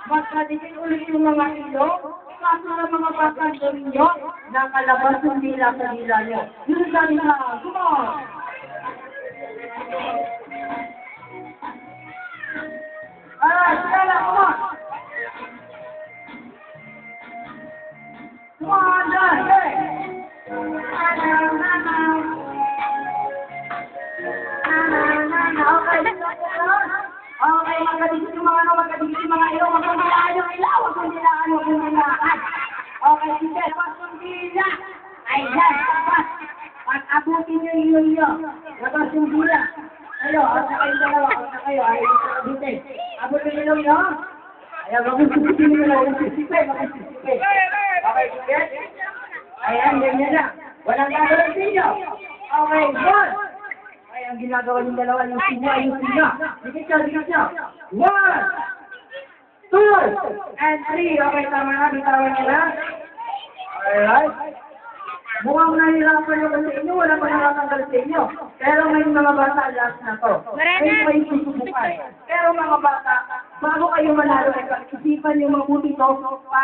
magkadikin ulit yung mga ilong, kaso ng mga batang ninyo, nakalabas yung dila sa dila nyo. Yun sabi na, come on! Alright, Stella, come on! Come on, done, hey! Okay, magkadikit yung mga magkadikit yung mga ilaw, wag kong dilaan yung ilaw, wag kong dilaan, wag kong dilaan. Okay, sige, wag kong dila. Ay, yan, labas. Pag-abutin nyo yung ilaw nyo, labas yung dila. Ayo, asa kayo dalawa, asa kayo, ay, abutin. Abutin yung ilaw nyo. Ayan, wag kong sisipi nyo lang, wag kong sisipi, wag kong sisipi. Okay, sige. Ayan, ganyan na. Walang gagawin ninyo. Okay, one. Ay, ang ginagawa ng dalawa, yung sinyo, ayusin nyo. Dikit nyo. 1, 2, and 3. Okay, tama na, bitawan nyo na. Alright. Mukhang nahihirapan nyo kasi inyo, wala pa nakatanggal sa inyo. Pero may mga bata, last na to. May susubukan. Pero mga bata, bago kayo manalo, isipan nyo mabuti to para